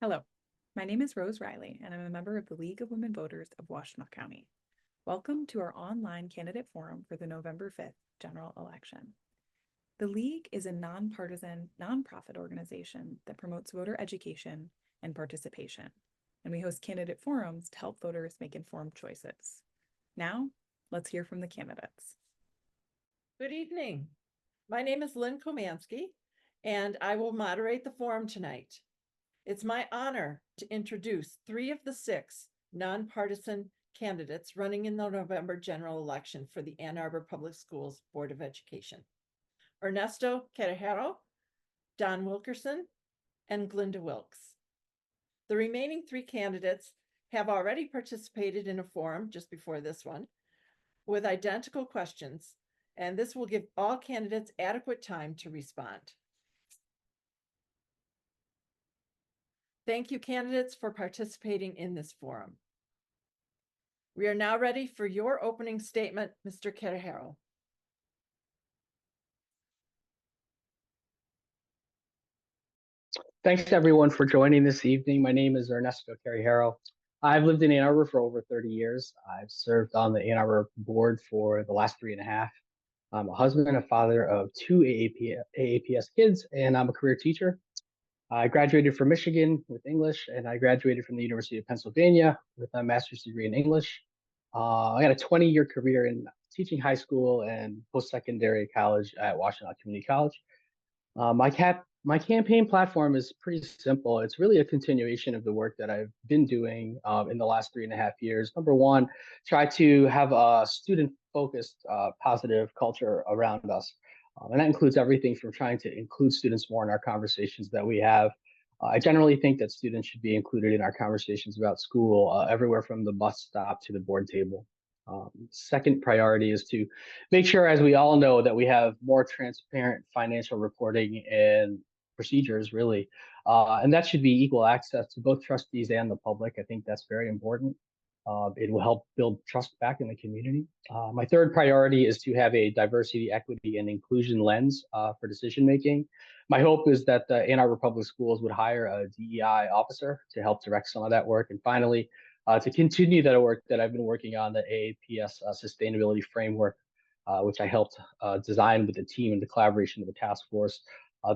Hello, my name is Rose Riley, and I'm a member of the League of Women Voters of Washtenaw County. Welcome to our online candidate forum for the November 5th general election. The League is a nonpartisan, nonprofit organization that promotes voter education and participation, and we host candidate forums to help voters make informed choices. Now, let's hear from the candidates. Good evening. My name is Lynn Komansky, and I will moderate the forum tonight. It's my honor to introduce 3 of the 6 nonpartisan candidates running in the November general election for the Ann Arbor Public Schools Board of Education: Ernesto Querijero, Don Wilkerson, and Glynda Wilks. The remaining 3 candidates have already participated in a forum just before this one with identical questions, and this will give all candidates adequate time to respond. Thank you, candidates, for participating in this forum. We are now ready for your opening statement, Mr. Querijero. Thanks everyone for joining this evening. My name is Ernesto Querijero. I've lived in Ann Arbor for over 30 years. I've served on the Ann Arbor board for the last 3.5. I'm a husband and a father of 2 AAPS kids, and I'm a career teacher. I graduated from Michigan with English, and I graduated from the University of Pennsylvania with a master's degree in English. I got a 20-year career in teaching high school and post-secondary college at Washtenaw Community College. My campaign platform is pretty simple. It's really a continuation of the work that I've been doing in the last 3.5 years. Number one, try to have a student-focused, positive culture around us. And that includes everything from trying to include students more in our conversations that we have. I generally think that students should be included in our conversations about school, everywhere from the bus stop to the board table. Second priority is to make sure, as we all know, that we have more transparent financial reporting and procedures, really. And that should be equal access to both trustees and the public. I think that's very important. It will help build trust back in the community. My third priority is to have a diversity, equity, and inclusion lens for decision making. My hope is that the Ann Arbor Public Schools would hire a DEI officer to help direct some of that work. And finally, to continue that work that I've been working on, the AAPS sustainability framework, which I helped design with the team in the collaboration of the task force.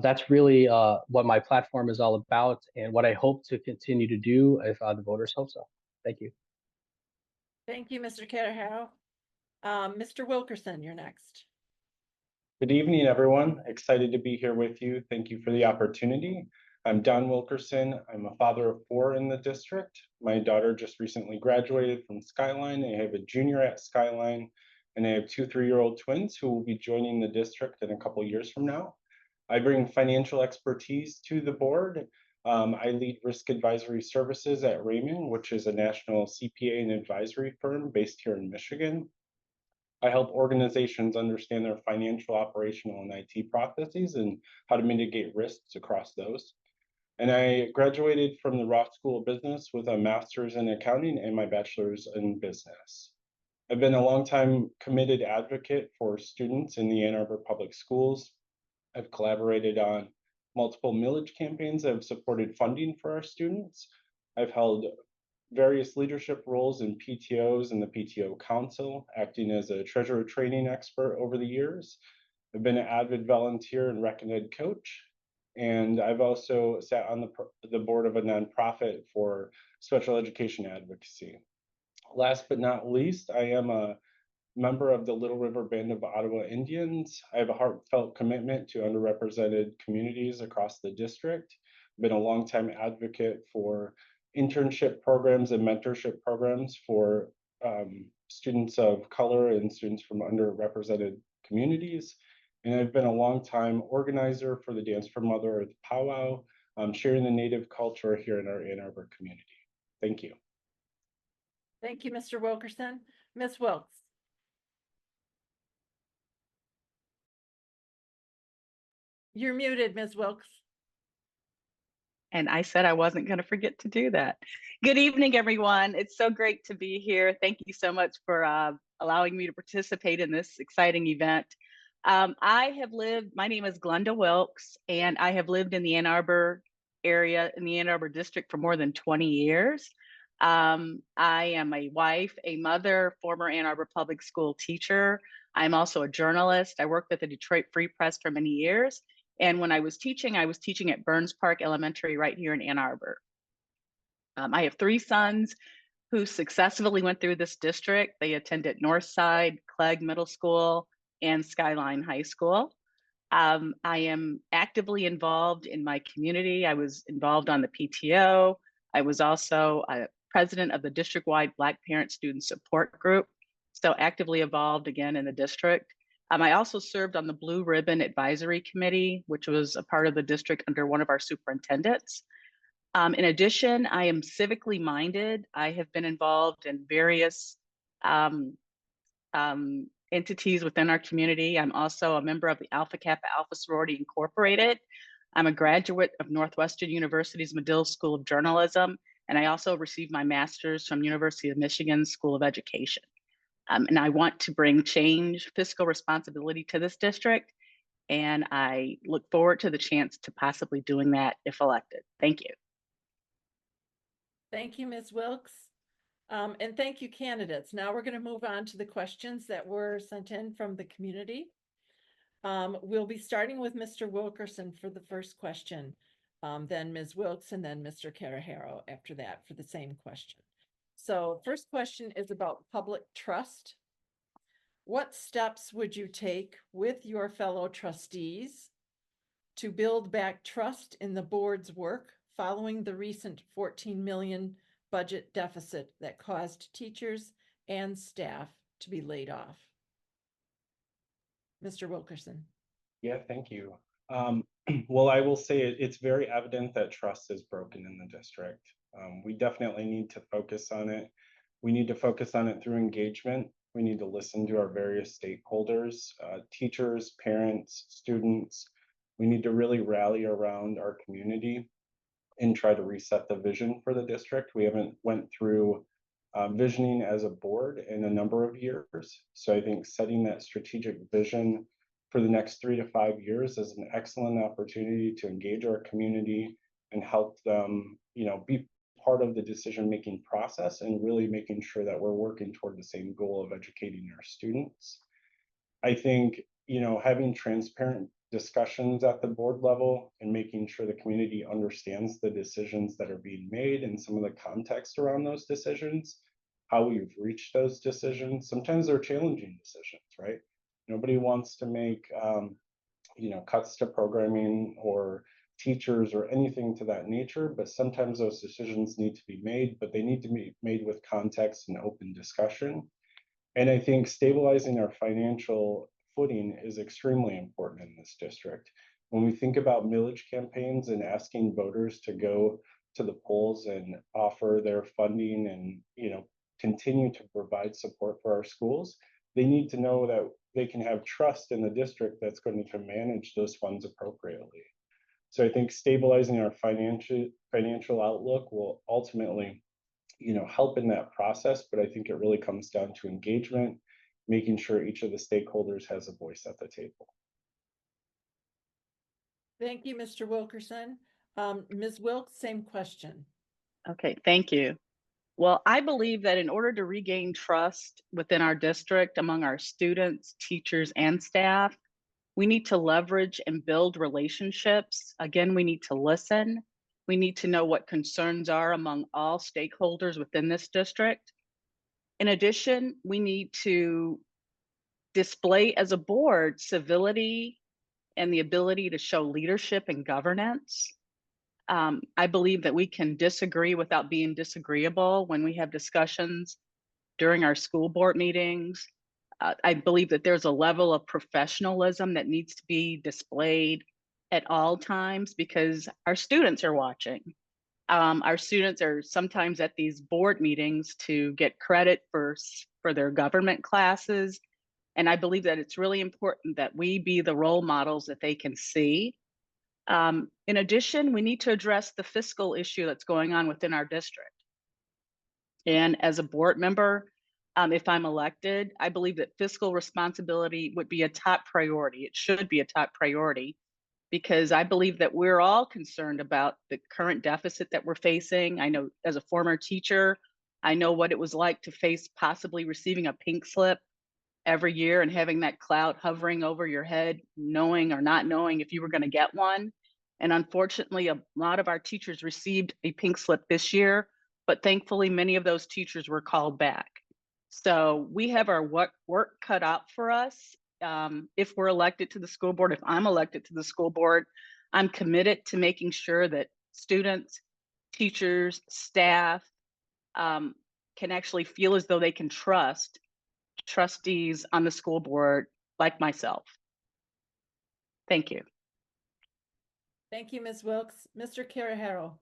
That's really what my platform is all about and what I hope to continue to do if the voters hope so. Thank you. Thank you, Mr. Querijero. Mr. Wilkerson, you're next. Good evening, everyone. Excited to be here with you. Thank you for the opportunity. I'm Don Wilkerson. I'm a father of 4 in the district. My daughter just recently graduated from Skyline. I have a junior at Skyline, and I have 2 3-year-old twins who will be joining the district in a couple years from now. I bring financial expertise to the board. I lead risk advisory services at Raymond, which is a national CPA and advisory firm based here in Michigan. I help organizations understand their financial, operational, and IT processes and how to mitigate risks across those. And I graduated from the Roth School of Business with a master's in accounting and my bachelor's in business. I've been a longtime committed advocate for students in the Ann Arbor Public Schools. I've collaborated on multiple millage campaigns that have supported funding for our students. I've held various leadership roles in PTOs and the PTO Council, acting as a treasurer training expert over the years. I've been an avid volunteer and rec and ed coach, and I've also sat on the board of a nonprofit for special education advocacy. Last but not least, I am a member of the Little River Band of Ottawa Indians. I have a heartfelt commitment to underrepresented communities across the district. I've been a longtime advocate for internship programs and mentorship programs for students of color and students from underrepresented communities. And I've been a longtime organizer for the Dance for Mother Earth Powwow, sharing the Native culture here in our Ann Arbor community. Thank you. Thank you, Mr. Wilkerson. Ms. Wilks. You're muted, Ms. Wilks. And I said I wasn't going to forget to do that. Good evening, everyone. It's so great to be here. Thank you so much for allowing me to participate in this exciting event. My name is Glynda Wilks, and I have lived in the Ann Arbor area in the Ann Arbor district for more than 20 years. I am a wife, a mother, former Ann Arbor public school teacher. I'm also a journalist. I worked at the Detroit Free Press for many years. And when I was teaching at Burns Park Elementary right here in Ann Arbor. I have 3 sons who successfully went through this district. They attended Northside, Clegg Middle School, and Skyline High School. I am actively involved in my community. I was involved on the PTO. I was also a president of the district-wide Black Parent Student Support Group, so actively involved again in the district. I also served on the Blue Ribbon Advisory Committee, which was a part of the district under one of our superintendents. In addition, I am civically minded. I have been involved in various entities within our community. I'm also a member of the Alpha Kappa Alpha Sorority Incorporated. I'm a graduate of Northwestern University's Medill School of Journalism, and I also received my master's from University of Michigan School of Education. And I want to bring change, fiscal responsibility to this district, and I look forward to the chance to possibly doing that if elected. Thank you. Thank you, Ms. Wilks. And thank you, candidates. Now we're going to move on to the questions that were sent in from the community. We'll be starting with Mr. Wilkerson for the first question, then Ms. Wilks, and then Mr. Querijero after that for the same question. So first question is about public trust. What steps would you take with your fellow trustees to build back trust in the board's work following the recent 14 million budget deficit that caused teachers and staff to be laid off? Mr. Wilkerson. Yeah, thank you. Well, I will say it's very evident that trust is broken in the district. We definitely need to focus on it. We need to focus on it through engagement. We need to listen to our various stakeholders, teachers, parents, students. We need to really rally around our community and try to reset the vision for the district. We haven't went through visioning as a board in a number of years. So I think setting that strategic vision for the next 3 to 5 years is an excellent opportunity to engage our community and help them, be part of the decision-making process and really making sure that we're working toward the same goal of educating our students. I think, having transparent discussions at the board level and making sure the community understands the decisions that are being made and some of the context around those decisions, how we've reached those decisions. Sometimes they're challenging decisions, right? Nobody wants to make, cuts to programming or teachers or anything to that nature, but sometimes those decisions need to be made, but they need to be made with context and open discussion. And I think stabilizing our financial footing is extremely important in this district. When we think about millage campaigns and asking voters to go to the polls and offer their funding and continue to provide support for our schools, they need to know that they can have trust in the district that's going to manage those funds appropriately. So I think stabilizing our financial outlook will ultimately, help in that process. But I think it really comes down to engagement, making sure each of the stakeholders has a voice at the table. Thank you, Mr. Wilkerson. Ms. Wilks, same question. Okay, thank you. Well, I believe that in order to regain trust within our district among our students, teachers, and staff, we need to leverage and build relationships. Again, we need to listen. We need to know what concerns are among all stakeholders within this district. In addition, we need to display as a board civility and the ability to show leadership and governance. I believe that we can disagree without being disagreeable when we have discussions during our school board meetings. I believe that there's a level of professionalism that needs to be displayed at all times because our students are watching. Our students are sometimes at these board meetings to get credit for their government classes. And I believe that it's really important that we be the role models that they can see. In addition, we need to address the fiscal issue that's going on within our district. And as a board member, if I'm elected, I believe that fiscal responsibility would be a top priority. It should be a top priority because I believe that we're all concerned about the current deficit that we're facing. I know as a former teacher, I know what it was like to face possibly receiving a pink slip every year and having that cloud hovering over your head, knowing or not knowing if you were going to get one. And unfortunately, a lot of our teachers received a pink slip this year, but thankfully, many of those teachers were called back. So we have our work cut out for us. If we're elected to the school board, if I'm elected to the school board, I'm committed to making sure that students, teachers, staff can actually feel as though they can trust trustees on the school board like myself. Thank you. Thank you, Ms. Wilks. Mr. Querijero.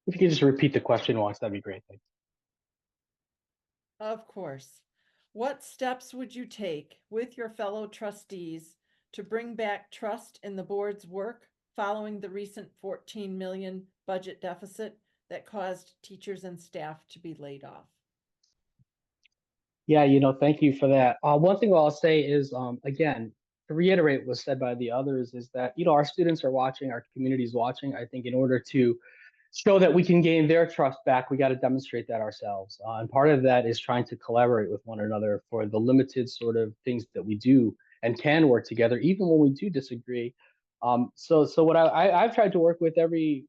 If you could just repeat the question once, that'd be great. Thanks. Of course. What steps would you take with your fellow trustees to bring back trust in the board's work following the recent 14 million budget deficit that caused teachers and staff to be laid off? Yeah, thank you for that. One thing I'll say is, again, to reiterate what was said by the others, is that, our students are watching, our community is watching. I think in order to show that we can gain their trust back, we got to demonstrate that ourselves. And part of that is trying to collaborate with one another for the limited sort of things that we do and can work together, even when we do disagree. So what I've tried to work with every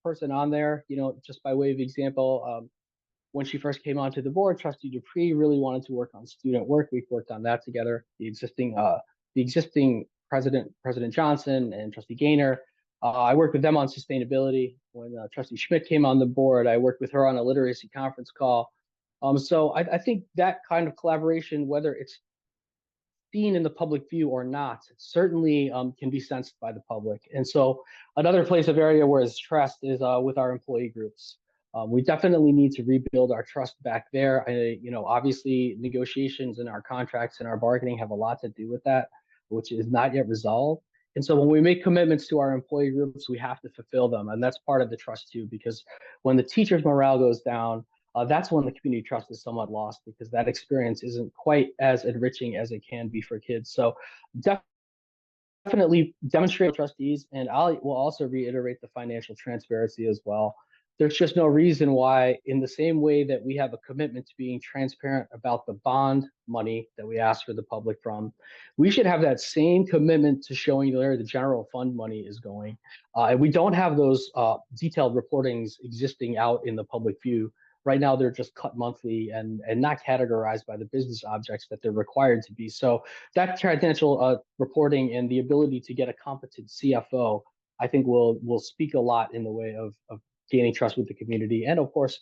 person on there, just by way of example. When she first came onto the board, Trustee Dupree really wanted to work on student work. We've worked on that together. The existing President Johnson and Trustee Gaynor, I worked with them on sustainability. When Trustee Schmidt came on the board, I worked with her on a literacy conference call. So I think that kind of collaboration, whether it's seen in the public view or not, certainly can be sensed by the public. And so another place of area where it's stressed is with our employee groups. We definitely need to rebuild our trust back there. Obviously negotiations and our contracts and our bargaining have a lot to do with that, which is not yet resolved. And so when we make commitments to our employee groups, we have to fulfill them. And that's part of the trust too, because when the teacher's morale goes down, that's when the community trust is somewhat lost, because that experience isn't quite as enriching as it can be for kids. So definitely demonstrate trustees, and will also reiterate the financial transparency as well. There's just no reason why, in the same way that we have a commitment to being transparent about the bond money that we ask for the public from, we should have that same commitment to showing where the general fund money is going. And we don't have those detailed reportings existing out in the public view. Right now, they're just cut monthly and not categorized by the business objects that they're required to be. So that financial reporting and the ability to get a competent CFO, I think will speak a lot in the way of gaining trust with the community, and of course,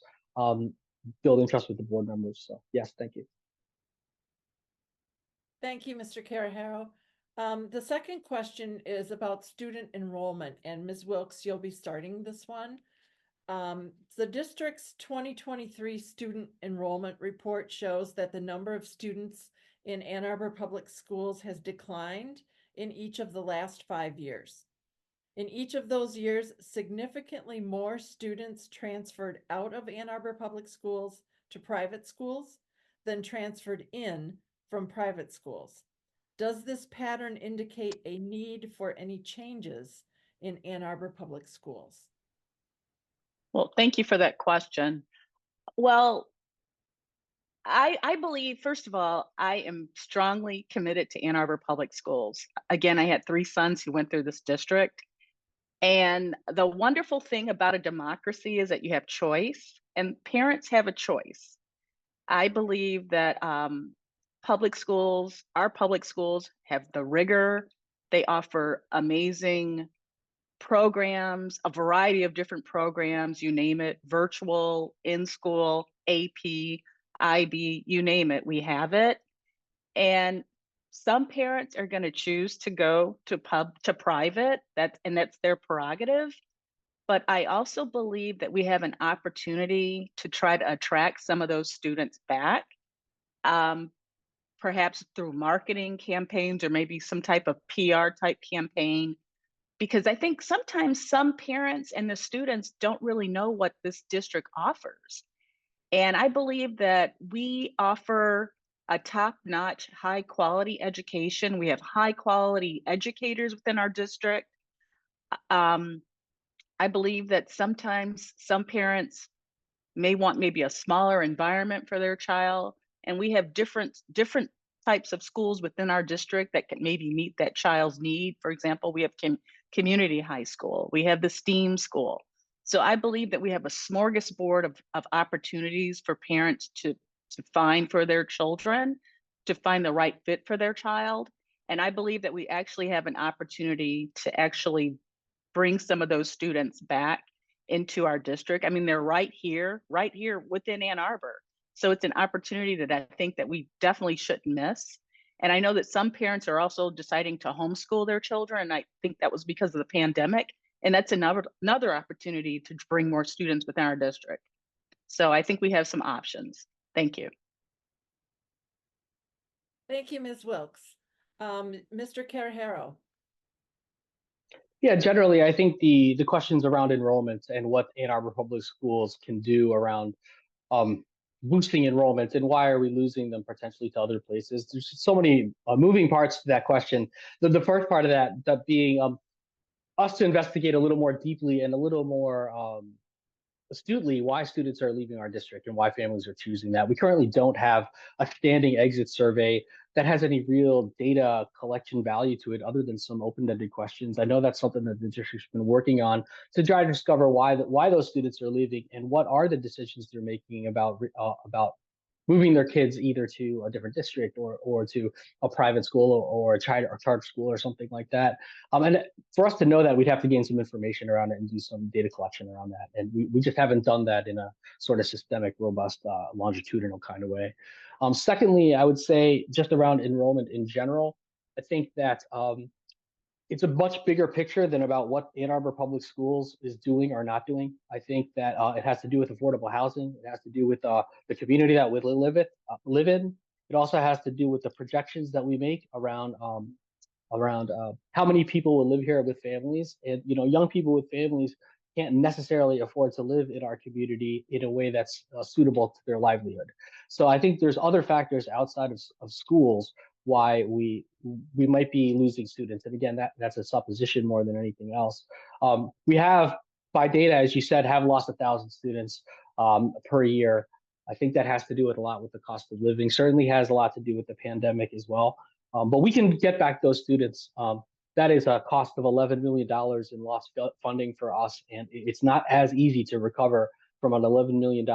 building trust with the board members. So yes, thank you. Thank you, Mr. Querijero. The second question is about student enrollment, and Ms. Wilks, you'll be starting this one. The district's 2023 student enrollment report shows that the number of students in Ann Arbor Public Schools has declined in each of the last 5 years. In each of those years, significantly more students transferred out of Ann Arbor Public Schools to private schools than transferred in from private schools. Does this pattern indicate a need for any changes in Ann Arbor Public Schools? Well, thank you for that question. Well, I believe, first of all, I am strongly committed to Ann Arbor Public Schools. Again, I had 3 sons who went through this district. And the wonderful thing about a democracy is that you have choice, and parents have a choice. I believe that our public schools have the rigor. They offer amazing programs, a variety of different programs, you name it, virtual, in-school, AP, IB, you name it, we have it. And some parents are going to choose to go to private, that's their prerogative. But I also believe that we have an opportunity to try to attract some of those students back, perhaps through marketing campaigns or maybe some type of PR type campaign. Because I think sometimes some parents and the students don't really know what this district offers. And I believe that we offer a top-notch, high-quality education. We have high-quality educators within our district. I believe that sometimes some parents may want maybe a smaller environment for their child, and we have different types of schools within our district that can maybe meet that child's need. For example, we have community high school, we have the STEAM school. So I believe that we have a smorgasbord of opportunities for parents to find for their children, to find the right fit for their child. And I believe that we actually have an opportunity to actually bring some of those students back into our district. I mean, they're right here within Ann Arbor. So it's an opportunity that I think that we definitely shouldn't miss. And I know that some parents are also deciding to homeschool their children. And I think that was because of the pandemic. And that's another opportunity to bring more students within our district. So I think we have some options. Thank you. Thank you, Ms. Wilks. Mr. Querijero. Yeah, generally, I think the questions around enrollment and what Ann Arbor Public Schools can do around boosting enrollment and why are we losing them potentially to other places. There's so many moving parts to that question. The first part of that being us to investigate a little more deeply and a little more astutely why students are leaving our district and why families are choosing that. We currently don't have a standing exit survey that has any real data collection value to it other than some open-ended questions. I know that's something that the district's been working on to try to discover why those students are leaving and what are the decisions they're making about moving their kids either to a different district or to a private school or a charter school or something like that. And for us to know that, we'd have to gain some information around it and do some data collection around that. And we just haven't done that in a sort of systemic, robust, longitudinal kind of way. Secondly, I would say just around enrollment in general, I think that it's a much bigger picture than about what Ann Arbor Public Schools is doing or not doing. I think that it has to do with affordable housing. It has to do with the community that we live in. It also has to do with the projections that we make around how many people will live here with families. And young people with families can't necessarily afford to live in our community in a way that's suitable to their livelihood. So I think there's other factors outside of schools why we might be losing students. And again, that's a supposition more than anything else. We have, by data, as you said, have lost 1,000 students per year. I think that has to do with a lot with the cost of living, certainly has a lot to do with the pandemic as well. But we can get back those students. That is a cost of $11 million in lost funding for us. And it's not as easy to recover from an $11 million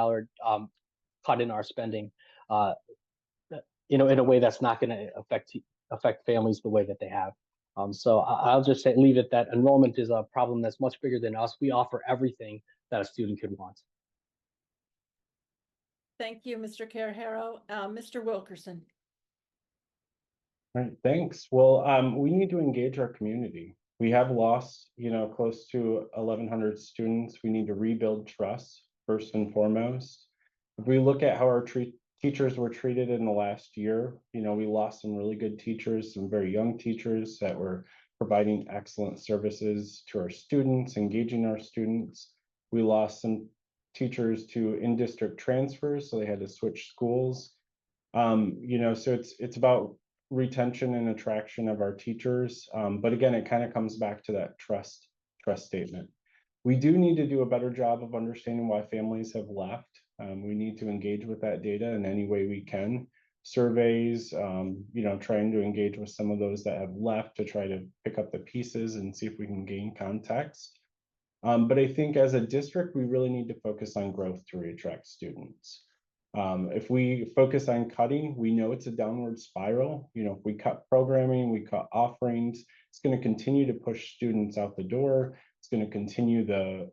cut in our spending. In a way that's not going to affect families the way that they have. So I'll just leave it that enrollment is a problem that's much bigger than us. We offer everything that a student could want. Thank you, Mr. Querijero. Mr. Wilkerson. All right, thanks. Well, we need to engage our community. We have lost, close to 1,100 students. We need to rebuild trust first and foremost. If we look at how our teachers were treated in the last year, we lost some really good teachers, some very young teachers that were providing excellent services to our students, engaging our students. We lost some teachers to in-district transfers, so they had to switch schools. So it's about retention and attraction of our teachers. But again, it kind of comes back to that trust statement. We do need to do a better job of understanding why families have left. We need to engage with that data in any way we can. Surveys, trying to engage with some of those that have left to try to pick up the pieces and see if we can gain context. But I think as a district, we really need to focus on growth to attract students. If we focus on cutting, we know it's a downward spiral. If we cut programming, we cut offerings, it's going to continue to push students out the door. It's going to continue the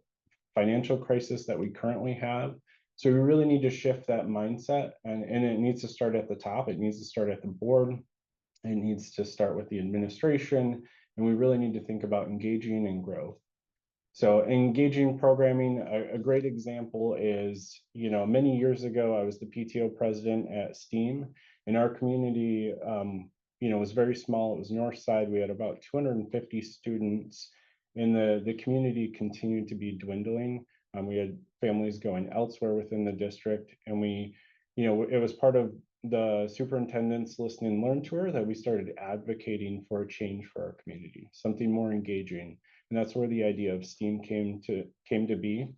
financial crisis that we currently have. So we really need to shift that mindset, and it needs to start at the top. It needs to start at the board. It needs to start with the administration, and we really need to think about engaging and growth. So engaging programming, a great example is, many years ago, I was the PTO president at STEAM, and our community, was very small. It was North Side. We had about 250 students, and the community continued to be dwindling. We had families going elsewhere within the district, and it was part of the superintendent's Listen and Learn tour that we started advocating for a change for our community, something more engaging. And that's where the idea of STEAM came to be.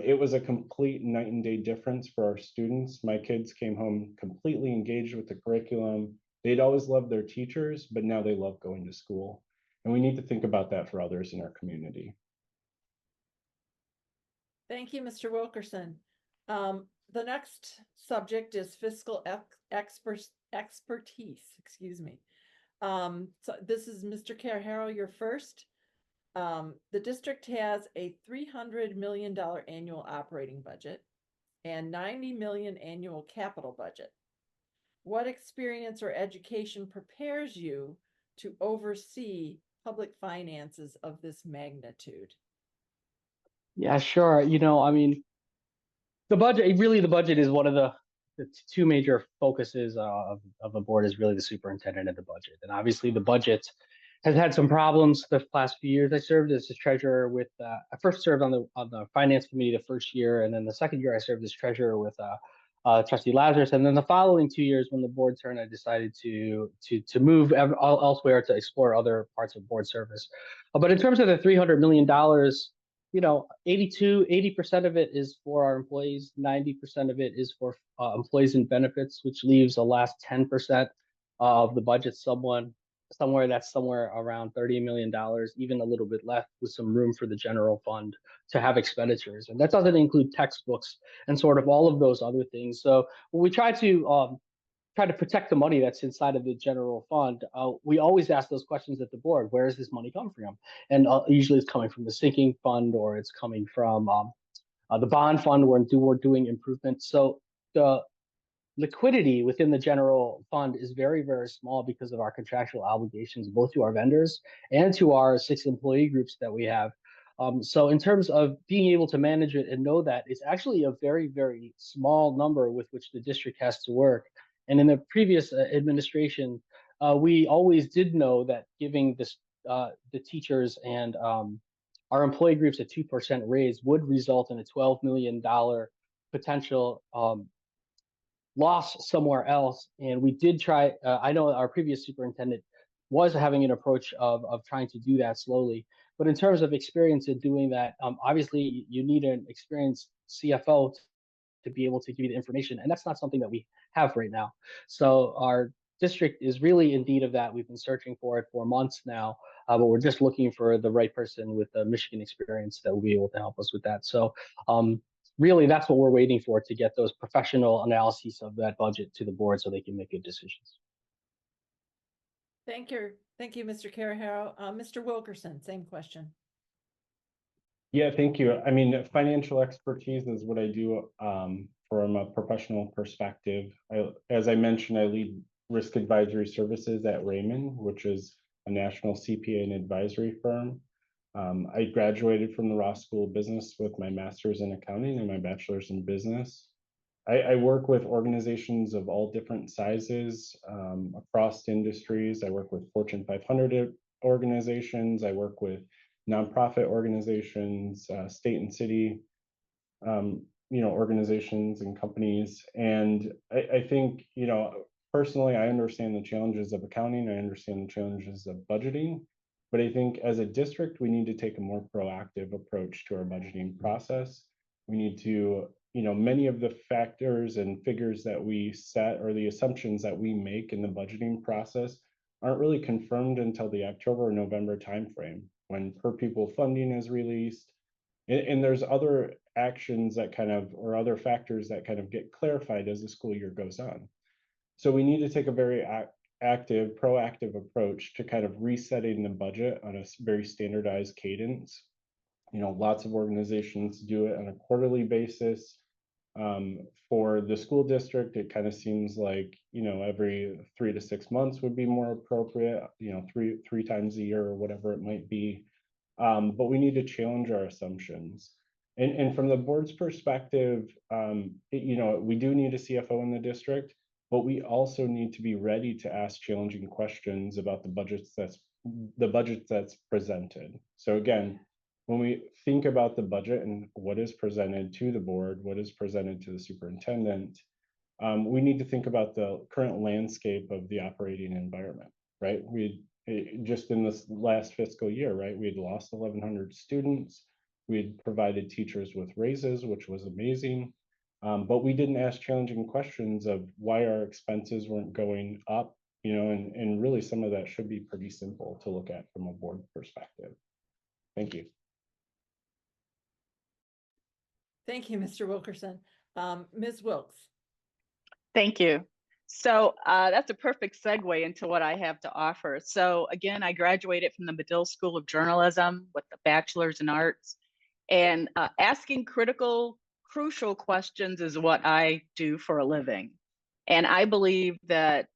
It was a complete night and day difference for our students. My kids came home completely engaged with the curriculum. They'd always loved their teachers, but now they love going to school. And we need to think about that for others in our community. Thank you, Mr. Wilkerson. The next subject is fiscal expertise, excuse me. So this is Mr. Querijero, you're first. The district has a $300 million annual operating budget and $90 million annual capital budget. What experience or education prepares you to oversee public finances of this magnitude? Yeah, sure. I mean, the budget is one of the two major focuses of the board is really the superintendent and the budget. And obviously the budget has had some problems the past few years. I served as a treasurer with, I first served on the finance committee the first year, and then the second year I served as treasurer with Trustee Lazarus. And then the following 2 years when the board turned, I decided to move elsewhere to explore other parts of board service. But in terms of the $300 million, 80% of it is for our employees, 90% of it is for employees and benefits, which leaves the last 10% of the budget somewhere around $30 million, even a little bit left, with some room for the general fund to have expenditures. And that doesn't include textbooks and sort of all of those other things. So when we try to protect the money that's inside of the general fund, we always ask those questions at the board. Where does this money come from? And usually it's coming from the sinking fund, or it's coming from the bond fund where we're doing improvements. So the liquidity within the general fund is very, very small because of our contractual obligations, both to our vendors and to our 6 employee groups that we have. So in terms of being able to manage it and know that, it's actually a very, very small number with which the district has to work. And in the previous administration, we always did know that giving the teachers and our employee groups a 2% raise would result in a $12 million potential loss somewhere else. And we did try, I know our previous superintendent was having an approach of trying to do that slowly. But in terms of experience in doing that, obviously you need an experienced CFO to be able to give you the information. And that's not something that we have right now. So our district is really in need of that. We've been searching for it for months now, but we're just looking for the right person with the Michigan experience that will be able to help us with that. So really, that's what we're waiting for, to get those professional analyses of that budget to the board so they can make good decisions. Thank you, Mr. Querijero. Mr. Wilkerson, same question. Yeah, thank you. I mean, financial expertise is what I do from a professional perspective. As I mentioned, I lead risk advisory services at Raymond, which is a national CPA and advisory firm. I graduated from the Ross School of Business with my master's in accounting and my bachelor's in business. I work with organizations of all different sizes across industries. I work with Fortune 500 organizations. I work with nonprofit organizations, state and city, organizations and companies. And I think, personally, I understand the challenges of accounting. I understand the challenges of budgeting. But I think as a district, we need to take a more proactive approach to our budgeting process. We need to, many of the factors and figures that we set, or the assumptions that we make in the budgeting process, aren't really confirmed until the October or November timeframe, when per pupil funding is released. And there's other actions that or other factors that kind of get clarified as the school year goes on. So we need to take a very active, proactive approach to kind of resetting the budget on a very standardized cadence. Lots of organizations do it on a quarterly basis. For the school district, it kind of seems like, every 3 to 6 months would be more appropriate, three times a year or whatever it might be. But we need to challenge our assumptions. And from the board's perspective, we do need a CFO in the district, but we also need to be ready to ask challenging questions about the budget that's presented. So again, when we think about the budget and what is presented to the board, what is presented to the superintendent, we need to think about the current landscape of the operating environment, right? Just in this last fiscal year, right, we had lost 1,100 students. We had provided teachers with raises, which was amazing. But we didn't ask challenging questions of why our expenses weren't going up, and really some of that should be pretty simple to look at from a board perspective. Thank you. Thank you, Mr. Wilkerson. Ms. Wilks. Thank you. So that's a perfect segue into what I have to offer. So again, I graduated from the Medill School of Journalism with a bachelor's in arts, and asking crucial questions is what I do for a living. And I believe that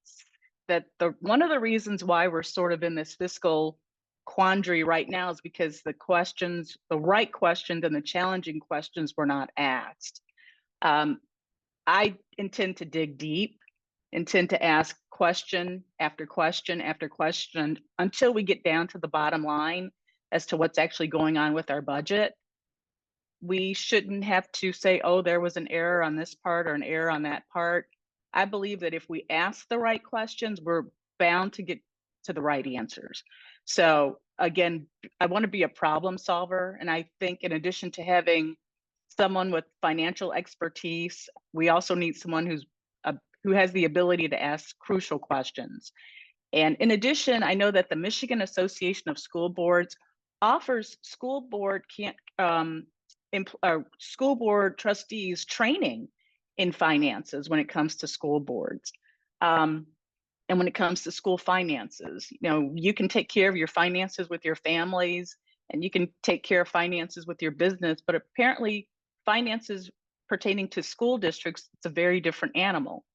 one of the reasons why we're sort of in this fiscal quandary right now is because the right questions and the challenging questions were not asked. I intend to dig deep, intend to ask question after question after question until we get down to the bottom line as to what's actually going on with our budget. We shouldn't have to say, oh, there was an error on this part or an error on that part. I believe that if we ask the right questions, we're bound to get to the right answers. So again, I want to be a problem solver. And I think in addition to having someone with financial expertise, we also need someone who has the ability to ask crucial questions. And in addition, I know that the Michigan Association of School Boards offers school board trustees training in finances when it comes to school boards. And when it comes to school finances, you can take care of your finances with your families, and you can take care of finances with your business, but apparently finances pertaining to school districts, it's a very different animal.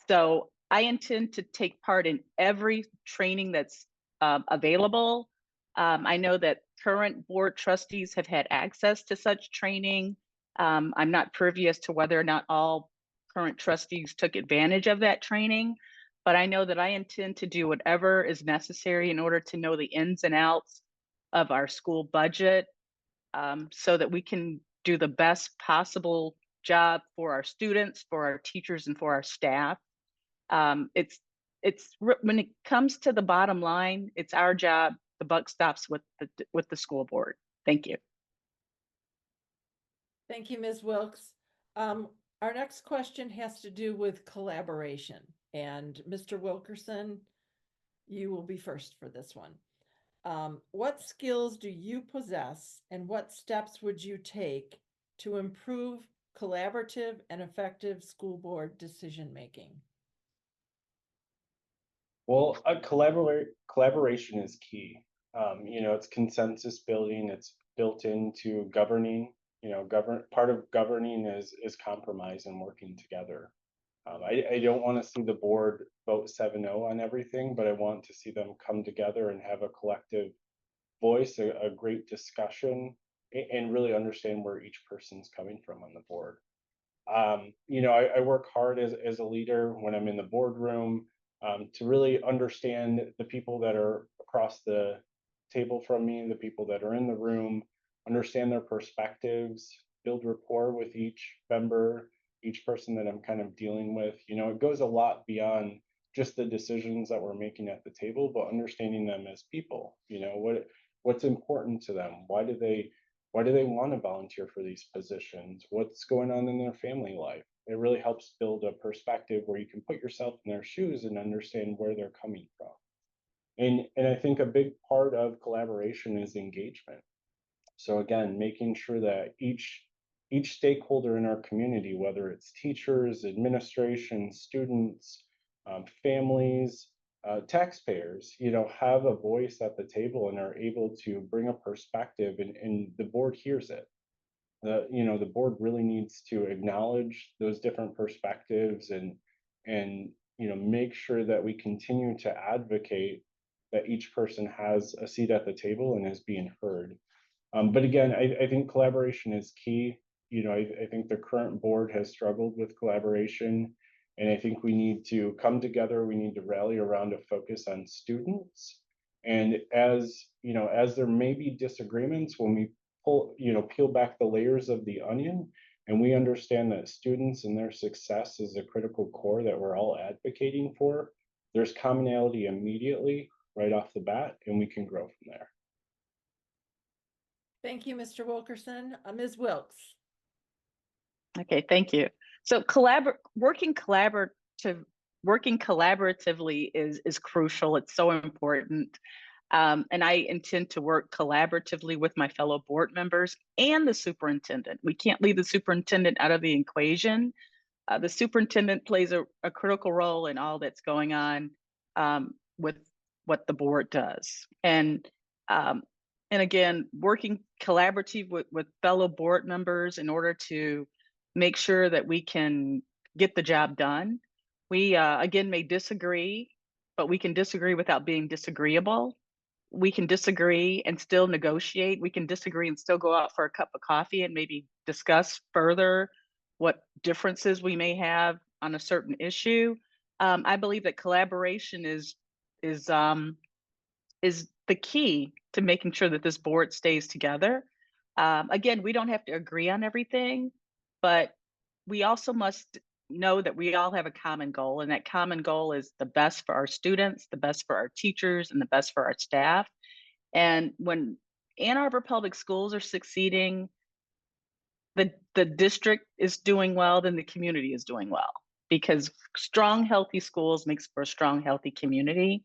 So I intend to take part in every training that's available. I know that current board trustees have had access to such training. I'm not privy as to whether or not all current trustees took advantage of that training, but I know that I intend to do whatever is necessary in order to know the ins and outs of our school budget, so that we can do the best possible job for our students, for our teachers, and for our staff. When it comes to the bottom line, it's our job. The buck stops with the school board. Thank you. Thank you, Ms. Wilks. Our next question has to do with collaboration. And Mr. Wilkerson, you will be first for this one. What skills do you possess, and what steps would you take to improve collaborative and effective school board decision-making? Well, collaboration is key. It's consensus building. It's built into governing. Part of governing is compromise and working together. I don't want to see the board vote 7-0 on everything, but I want to see them come together and have a collective voice, a great discussion, and really understand where each person's coming from on the board. I work hard as a leader when I'm in the boardroom to really understand the people that are across the table from me, the people that are in the room, understand their perspectives, build rapport with each member, each person that I'm kind of dealing with. It goes a lot beyond just the decisions that we're making at the table, but understanding them as people. What's important to them? Why do they want to volunteer for these positions? What's going on in their family life? It really helps build a perspective where you can put yourself in their shoes and understand where they're coming from. And I think a big part of collaboration is engagement. So again, making sure that each stakeholder in our community, whether it's teachers, administration, students, families, taxpayers, have a voice at the table and are able to bring a perspective, and the board hears it. The board really needs to acknowledge those different perspectives and make sure that we continue to advocate that each person has a seat at the table and is being heard. But again, I think collaboration is key. I think the current board has struggled with collaboration, and I think we need to come together. We need to rally around a focus on students. And as there may be disagreements, when we peel back the layers of the onion, And we understand that students and their success is a critical core that we're all advocating for. There's commonality immediately right off the bat, and we can grow from there. Thank you, Mr. Wilkerson. Ms. Wilks. Okay, thank you. So working collaboratively is crucial. It's so important. And I intend to work collaboratively with my fellow board members and the superintendent. We can't leave the superintendent out of the equation. The superintendent plays a critical role in all that's going on with what the board does. And again, working collaborative with fellow board members in order to make sure that we can get the job done. We, again, may disagree, but we can disagree without being disagreeable. We can disagree and still negotiate. We can disagree and still go out for a cup of coffee and maybe discuss further what differences we may have on a certain issue. I believe that collaboration is the key to making sure that this board stays together. Again, we don't have to agree on everything, but we also must know that we all have a common goal, and that common goal is the best for our students, the best for our teachers, and the best for our staff. And when Ann Arbor Public Schools are succeeding, the district is doing well, then the community is doing well, because strong, healthy schools makes for a strong, healthy community.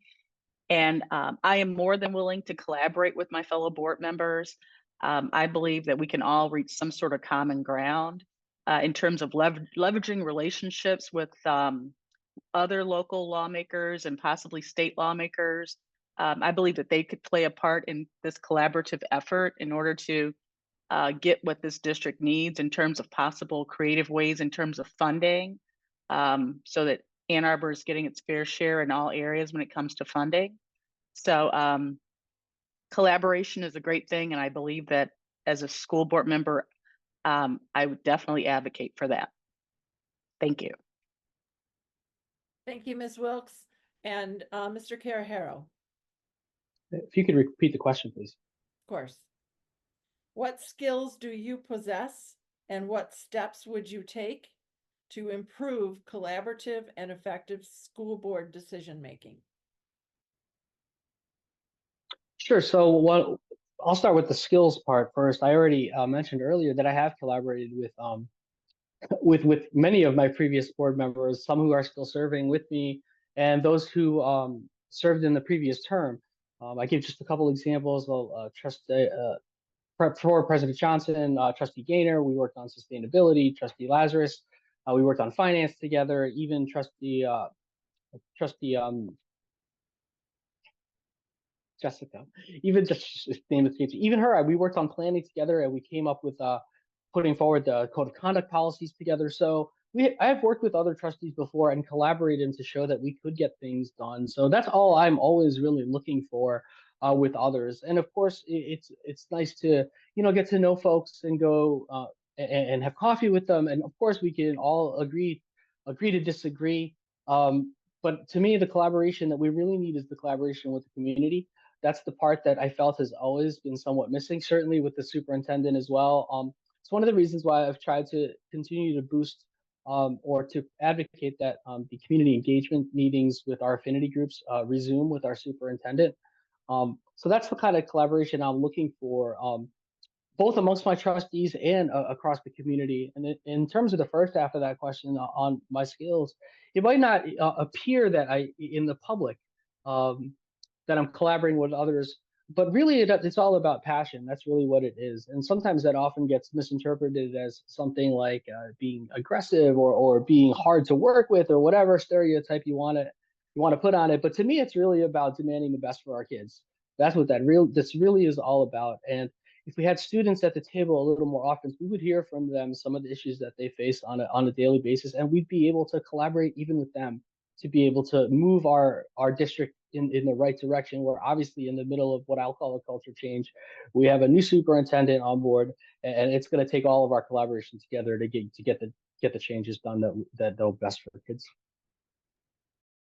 And I am more than willing to collaborate with my fellow board members. I believe that we can all reach some sort of common ground in terms of leveraging relationships with other local lawmakers and possibly state lawmakers. I believe that they could play a part in this collaborative effort in order to get what this district needs in terms of possible creative ways in terms of funding, so that Ann Arbor is getting its fair share in all areas when it comes to funding. So collaboration is a great thing, and I believe that as a school board member, I would definitely advocate for that. Thank you. Thank you, Ms. Wilks. And Mr. Querijero, of If you could repeat the question, please. course. What skills do you possess, and what steps would you take to improve collaborative and effective school board decision-making? Sure. So I'll start with the skills part first. I already mentioned earlier that I have collaborated with many of my previous board members, some who are still serving with me, and those who served in the previous term. I give just a couple examples. For President Johnson, Trustee Gaynor, we worked on sustainability. Trustee Lazarus, we worked on finance together. Even Trustee Jessica, even just name it, even her, we worked on planning together, and we came up with putting forward the code of conduct policies together. So I have worked with other trustees before and collaborated to show that we could get things done. So that's all I'm always really looking for with others. And of course, it's nice to get to know folks and go and have coffee with them. And of course, we can all agree to disagree. But to me, the collaboration that we really need is the collaboration with the community. That's the part that I felt has always been somewhat missing, certainly with the superintendent as well. It's one of the reasons why I've tried to continue to boost or to advocate that the community engagement meetings with our affinity groups resume with our superintendent. So that's the kind of collaboration I'm looking for, both amongst my trustees and across the community. And in terms of the first half of that question on my skills, it might not appear that in the public that I'm collaborating with others, but really it's all about passion. That's really what it is. And sometimes that often gets misinterpreted as something like being aggressive or being hard to work with, or whatever stereotype you want to put on it. But to me, it's really about demanding the best for our kids. That's what this really is all about. And if we had students at the table a little more often, we would hear from them some of the issues that they face on a daily basis, and we'd be able to collaborate even with them to be able to move our district in the right direction. We're obviously in the middle of what I'll call a culture change. We have a new superintendent on board, and it's going to take all of our collaboration together to get the changes done that are best for kids.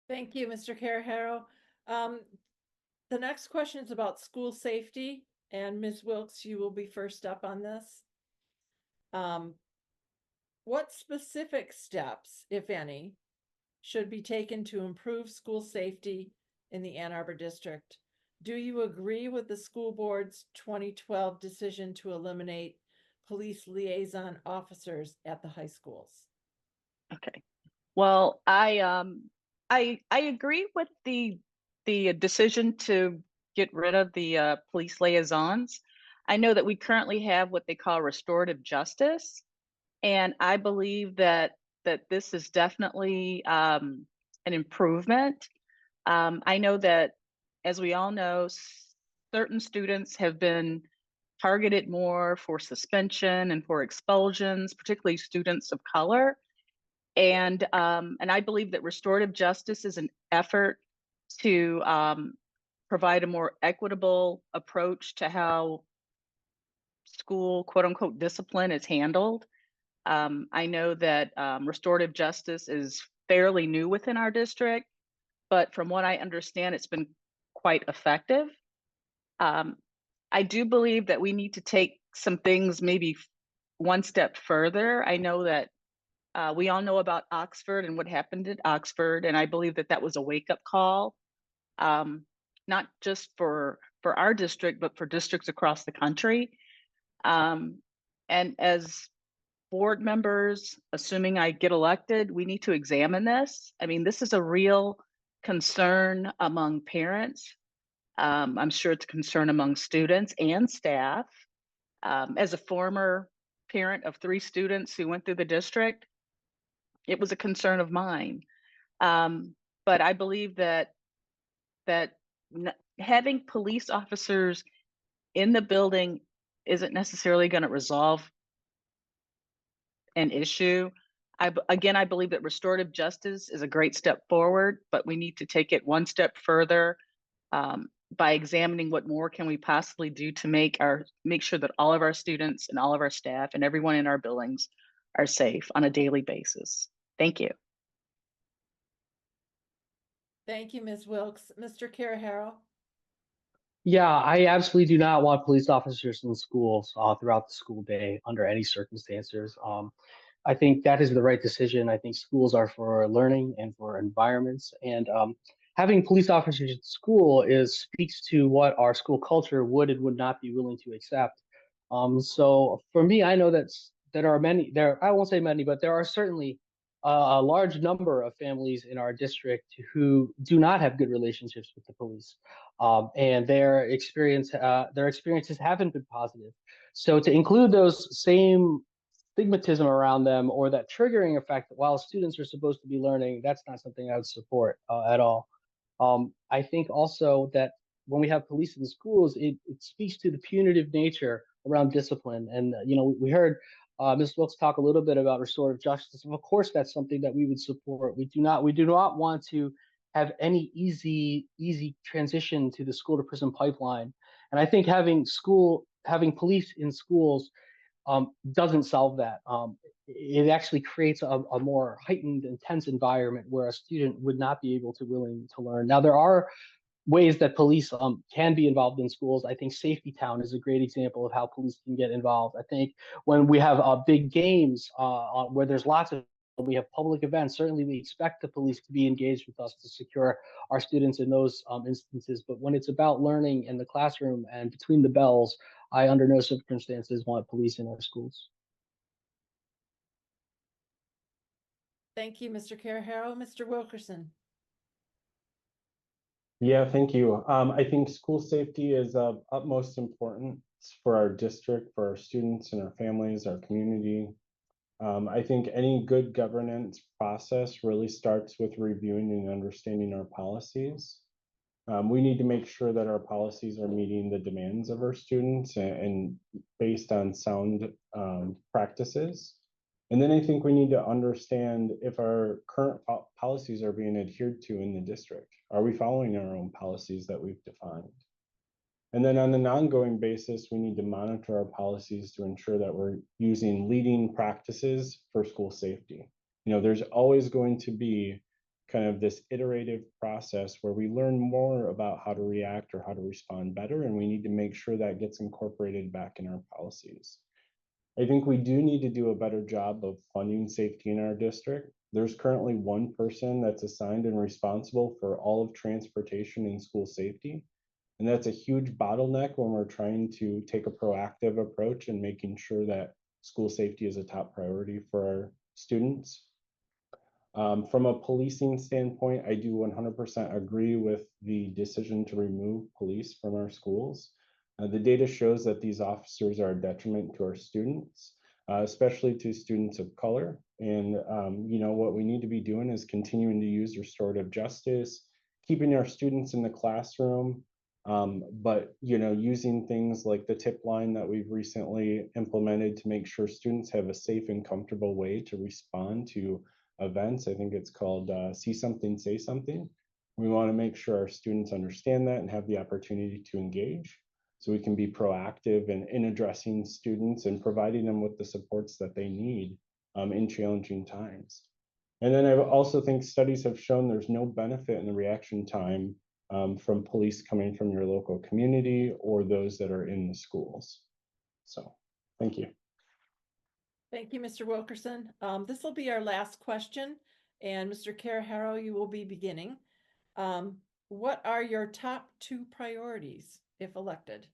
Thank you, Mr. Querijero. The next question is about school safety, and Ms. Wilks, you will be first up on this. What specific steps, if any, should be taken to improve school safety in the Ann Arbor district? Do you agree with the school board's 2012 decision to eliminate police liaison officers at the high schools? Okay. Well, I agree with the decision to get rid of the police liaisons. I know that we currently have what they call restorative justice, and I believe that this is definitely an improvement. I know that, as we all know, certain students have been targeted more for suspension and for expulsions, particularly students of color. And I believe that restorative justice is an effort to provide a more equitable approach to how school quote unquote discipline is handled. I know that restorative justice is fairly new within our district, but from what I understand, it's been quite effective. I do believe that we need to take some things maybe one step further. I know that we all know about Oxford and what happened at Oxford, and I believe that that was a wake-up call, not just for our district, but for districts across the country. And as board members, assuming I get elected, we need to examine this. I mean, this is a real concern among parents. I'm sure it's a concern among students and staff. As a former parent of 3 students who went through the district, it was a concern of mine. But I believe that having police officers in the building isn't necessarily going to resolve an issue. Again, I believe that restorative justice is a great step forward, but we need to take it one step further by examining what more can we possibly do to make sure that all of our students and all of our staff and everyone in our buildings are safe on a daily basis. Thank you. Thank you, Ms. Wilks. Mr. Querijero? Yeah, I absolutely do not want police officers in schools throughout the school day under any circumstances. I think that is the right decision. I think schools are for learning and for environments, and having police officers in school speaks to what our school culture would and would not be willing to accept. So for me, I know that there are many there. I won't say many, but there are certainly a large number of families in our district who do not have good relationships with the police, and their experiences haven't been positive. So to include those same stigmatism around them or that triggering effect while students are supposed to be learning, that's not something I would support at all. I think also that when we have police in schools, it speaks to the punitive nature around discipline. And, we heard Ms. Wilks talk a little bit about restorative justice. And of course, that's something that we would support. We do not want to have any easy transition to the school to prison pipeline. And I think having police in schools doesn't solve that. It actually creates a more heightened, intense environment where a student would not be able to willing to learn. Now, there are ways that police can be involved in schools. I think Safety Town is a great example of how police can get involved. I think when we have big games where there's we have public events, certainly we expect the police to be engaged with us to secure our students in those instances. But when it's about learning in the classroom and between the bells, I, under no circumstances, want police in our schools. Thank you, Mr. Querijero. Mr. Wilkerson? Yeah, thank you. I think school safety is of utmost importance for our district, for our students and our families, our community. I think any good governance process really starts with reviewing and understanding our policies. We need to make sure that our policies are meeting the demands of our students and based on sound practices. And then I think we need to understand if our current policies are being adhered to in the district. Are we following our own policies that we've defined? And then on an ongoing basis, we need to monitor our policies to ensure that we're using leading practices for school safety. There's always going to be kind of this iterative process where we learn more about how to react or how to respond better, and we need to make sure that gets incorporated back in our policies. I think we do need to do a better job of funding safety in our district. There's currently one person that's assigned and responsible for all of transportation and school safety. And that's a huge bottleneck when we're trying to take a proactive approach and making sure that school safety is a top priority for our students. From a policing standpoint, I do 100% agree with the decision to remove police from our schools. The data shows that these officers are a detriment to our students, especially to students of color. And what we need to be doing is continuing to use restorative justice, keeping our students in the classroom, but using things like the tip line that we've recently implemented to make sure students have a safe and comfortable way to respond to events. I think it's called See Something, Say Something. We want to make sure our students understand that and have the opportunity to engage so we can be proactive in addressing students and providing them with the supports that they need in challenging times. And then I also think studies have shown there's no benefit in the reaction time from police coming from your local community or those that are in the schools. So, thank you. Thank you, Mr. Wilkerson. This will be our last question, and Mr. Querijero, you will be beginning. What are your top 2 priorities if elected?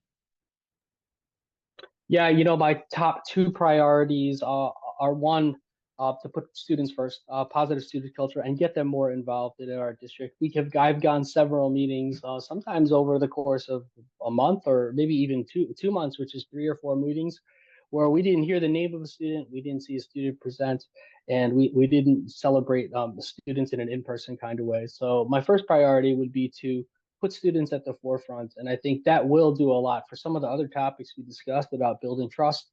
Yeah, my top 2 priorities are one, to put students first, positive student culture, and get them more involved in our district. I've gone several meetings, sometimes over the course of a month or maybe even two months, which is 3 or 4 meetings, where we didn't hear the name of a student, we didn't see a student present, and we didn't celebrate the students in an in-person kind of way. So my first priority would be to put students at the forefront. And I think that will do a lot for some of the other topics we discussed about building trust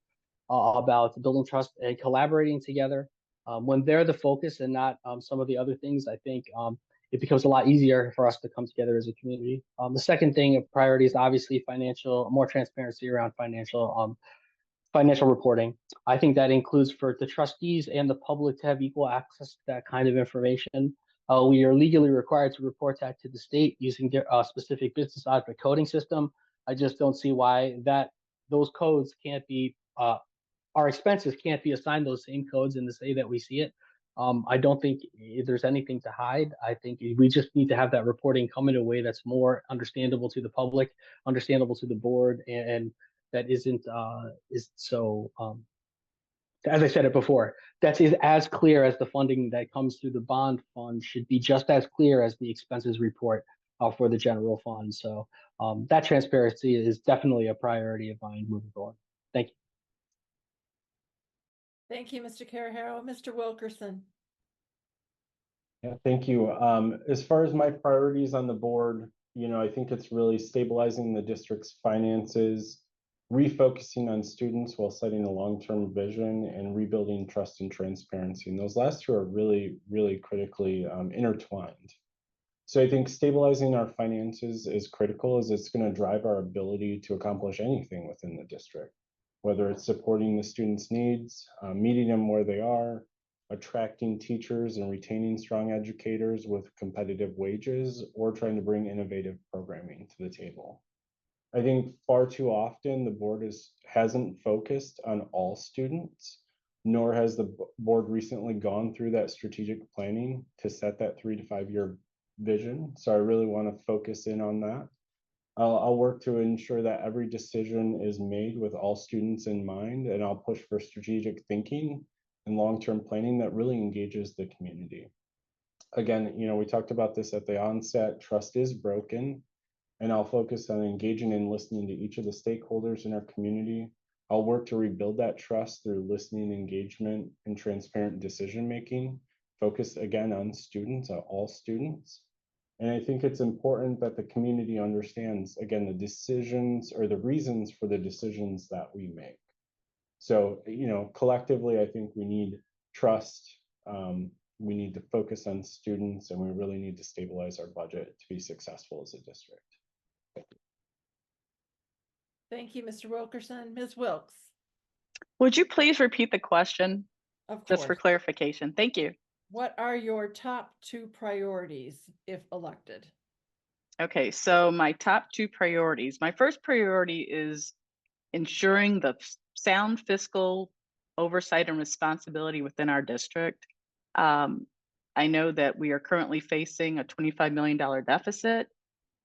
and collaborating together. When they're the focus and not some of the other things, I think it becomes a lot easier for us to come together as a community. The second thing of priority is obviously more transparency around financial reporting. I think that includes for the trustees and the public to have equal access to that kind of information. We are legally required to report that to the state using their specific business object coding system. I just don't see why those codes can't be, our expenses can't be assigned those same codes in the way that we see it. I don't think there's anything to hide. I think we just need to have that reporting come in a way that's more understandable to the public, understandable to the board, and that is so as I said it before, that is as clear as the funding that comes through the bond fund should be just as clear as the expenses report for the general fund. So that transparency is definitely a priority of mine moving forward. Thank you. Thank you, Mr. Querijero. Mr. Wilkerson. Yeah, thank you. As far as my priorities on the board, I think it's really stabilizing the district's finances, refocusing on students while setting a long-term vision, and rebuilding trust and transparency. And those last 2 are really, really critically intertwined. So I think stabilizing our finances is critical, as it's going to drive our ability to accomplish anything within the district, whether it's supporting the students' needs, meeting them where they are, attracting teachers and retaining strong educators with competitive wages, or trying to bring innovative programming to the table. I think far too often the board hasn't focused on all students, nor has the board recently gone through that strategic planning to set that 3 to 5 year vision. So I really want to focus in on that. I'll work to ensure that every decision is made with all students in mind, and I'll push for strategic thinking and long-term planning that really engages the community. Again, we talked about this at the onset, trust is broken, and I'll focus on engaging and listening to each of the stakeholders in our community. I'll work to rebuild that trust through listening, engagement, and transparent decision-making, focused again on students, all students. And I think it's important that the community understands, again, the decisions or the reasons for the decisions that we make. So, collectively, I think we need trust. We need to focus on students, and we really need to stabilize our budget to be successful as a district. Thank you, Mr. Wilkerson. Ms. Wilks. Would you please repeat the question? Of course. Just for clarification. Thank you. What are your top 2 priorities if elected? Okay, so my top 2 priorities. My first priority is ensuring sound fiscal oversight and responsibility within our district. I know that we are currently facing a $25 million deficit,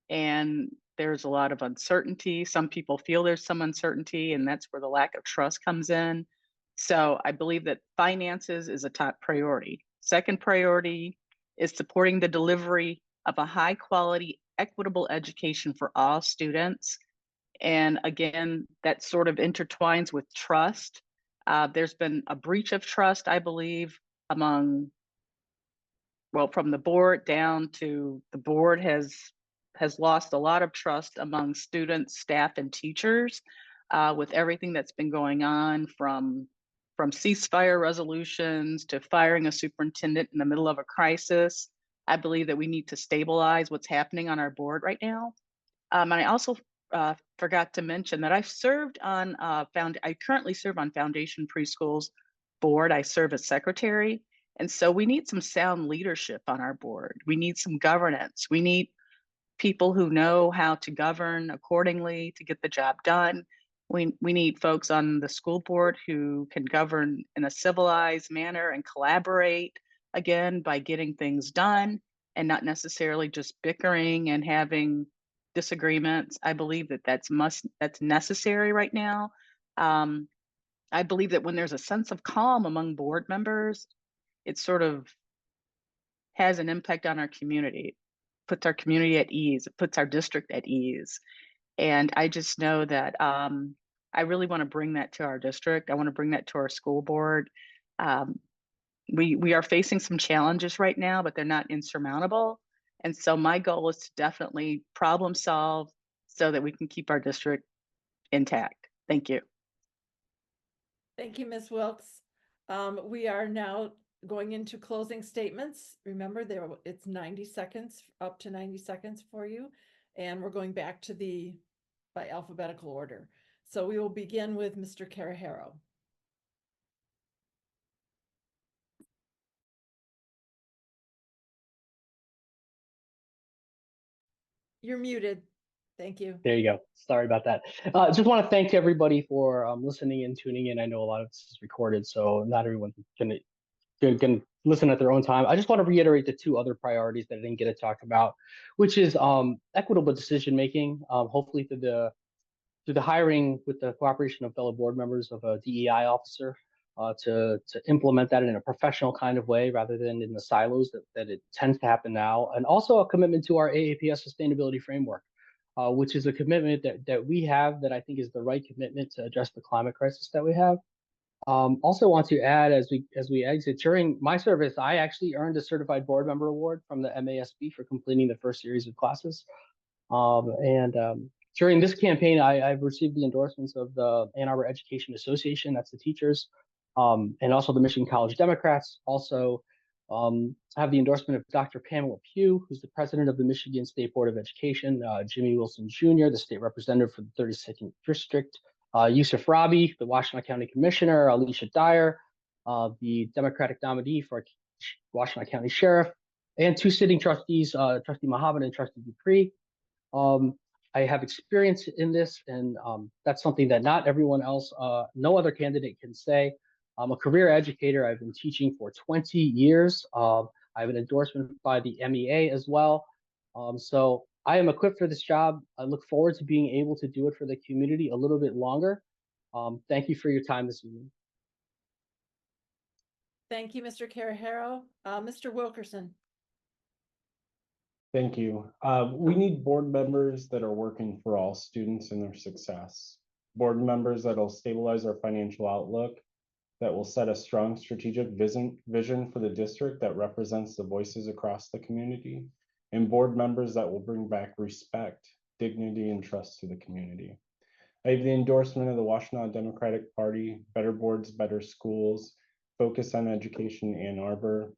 and there's a lot of uncertainty. Some people feel there's some uncertainty, and that's where the lack of trust comes in. So I believe that finances is a top priority. Second priority is supporting the delivery of a high quality, equitable education for all students. And again, that sort of intertwines with trust. There's been a breach of trust, I believe, among, well, from the board down to the board has lost a lot of trust among students, staff, and teachers with everything that's been going on from ceasefire resolutions to firing a superintendent in the middle of a crisis. I believe that we need to stabilize what's happening on our board right now. And I also forgot to mention that I've served on I currently serve on Foundation Preschool's board. I serve as secretary. And so we need some sound leadership on our board. We need some governance. We need people who know how to govern accordingly to get the job done. We need folks on the school board who can govern in a civilized manner and collaborate, again, by getting things done and not necessarily just bickering and having disagreements. I believe that that's necessary right now. I believe that when there's a sense of calm among board members, it sort of has an impact on our community, puts our community at ease, it puts our district at ease. And I just know that I really want to bring that to our district. I want to bring that to our school board. We are facing some challenges right now, but they're not insurmountable. And so my goal is to definitely problem solve so that we can keep our district intact. Thank you. Thank you, Ms. Wilks. We are now going into closing statements. Remember, it's 90 seconds, up to 90 seconds for you. And we're going back to by alphabetical order. So we will begin with Mr. Querijero. You're muted. Thank you. There you go. Sorry about that. Just want to thank everybody for listening and tuning in. I know a lot of this is recorded, so not everyone can listen at their own time. I just want to reiterate the two other priorities that I didn't get to talk about, which is equitable decision making. Hopefully through the hiring with the cooperation of fellow board members of a DEI officer to implement that in a professional kind of way rather than in the silos that it tends to happen now, and also a commitment to our AAPS sustainability framework. Which is a commitment that we have that I think is the right commitment to address the climate crisis that we have. Also want to add as we exit, during my service, I actually earned a certified board member award from the MASB for completing the first series of classes. During this campaign, I've received the endorsements of the Ann Arbor Education Association, that's the teachers, and also the Michigan College Democrats. Also, I have the endorsement of Dr. Pamela Q, who's the president of the Michigan State Board of Education, Jimmy Wilson Jr., the state representative for the 32nd District, Yusuf Rabi, the Washtenaw County Commissioner, Alicia Dyer, the Democratic nominee for Washtenaw County Sheriff, and two sitting trustees, Trustee Mohammed and Trustee Dupree. I have experience in this, and that's something that not everyone else, no other candidate can say. I'm a career educator. I've been teaching for 20 years. I have an endorsement by the MEA as well. So I am equipped for this job. I look forward to being able to do it for the community a little bit longer. Thank you for your time this evening. Thank you, Mr. Querijero. Mr. Wilkerson. Thank you. We need board members that are working for all students and their success. Board members that'll stabilize our financial outlook, that will set a strong strategic vision for the district that represents the voices across the community, and board members that will bring back respect, dignity, and trust to the community. I have the endorsement of the Washtenaw Democratic Party, Better Boards, Better Schools, Focus on Education Ann Arbor,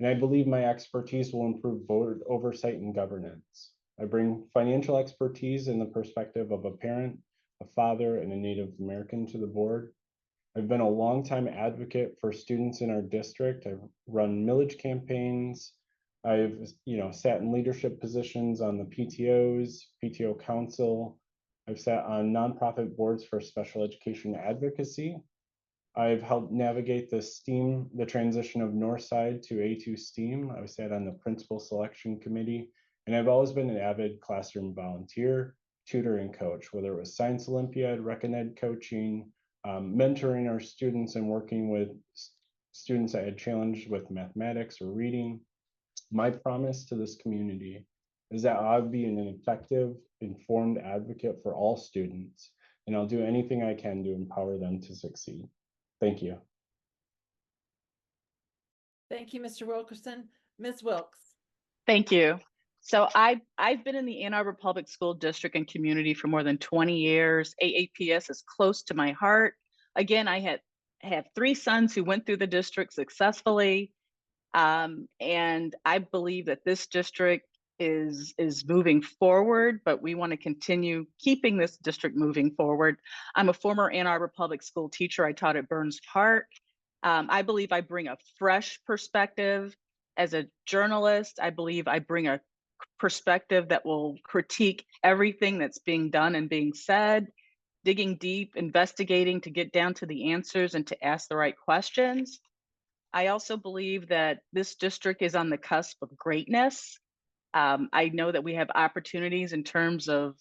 and I believe my expertise will improve board oversight and governance. I bring financial expertise in the perspective of a parent, a father, and a Native American to the board. I've been a longtime advocate for students in our district. I've run millage campaigns. I've sat in leadership positions on the PTO council, I've sat on nonprofit boards for special education advocacy. I've helped navigate the transition of Northside to A2 STEAM. I've sat on the principal selection committee, and I've always been an avid classroom volunteer, tutor, and coach, whether it was Science Olympiad, Rec-Ed coaching, mentoring our students and working with students that had challenged with mathematics or reading. My promise to this community is that I'll be an effective, informed advocate for all students, and I'll do anything I can to empower them to succeed. Thank you. Thank you, Mr. Wilkerson. Ms. Wilks. Thank you. So I've been in the Ann Arbor Public School District and community for more than 20 years. AAPS is close to my heart. Again, I have 3 sons who went through the district successfully. And I believe that this district is moving forward, but we want to continue keeping this district moving forward. I'm a former Ann Arbor public school teacher. I taught at Burns Park. I believe I bring a fresh perspective. As a journalist, I believe I bring a perspective that will critique everything that's being done and being said, digging deep, investigating to get down to the answers and to ask the right questions. I also believe that this district is on the cusp of greatness. I know that we have opportunities in terms of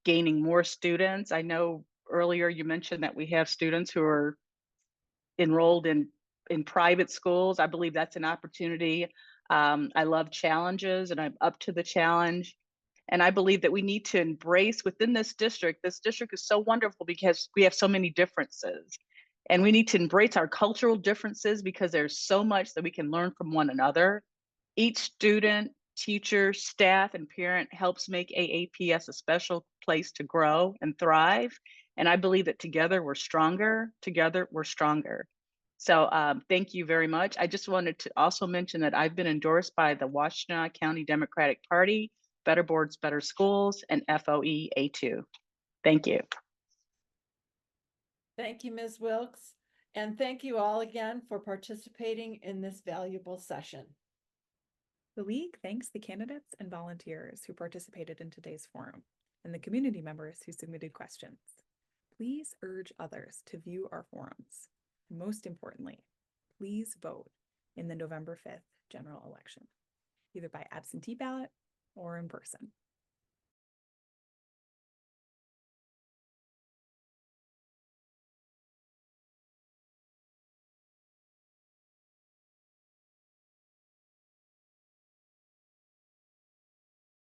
gaining more students. I know earlier you mentioned that we have students who are enrolled in private schools. I believe that's an opportunity. I love challenges and I'm up to the challenge. And I believe that we need to embrace within this district is so wonderful because we have so many differences. And we need to embrace our cultural differences because there's so much that we can learn from one another. Each student, teacher, staff, and parent helps make AAPS a special place to grow and thrive. And I believe that together we're stronger. Together we're stronger. So thank you very much. I just wanted to also mention that I've been endorsed by the Washtenaw County Democratic Party, Better Boards, Better Schools, and FOE A2. Thank you. Thank you, Ms. Wilks. And thank you all again for participating in this valuable session. The League thanks the candidates and volunteers who participated in today's forum and the community members who submitted questions. Please urge others to view our forums. And most importantly, please vote in the November 5th general election, either by absentee ballot or in person.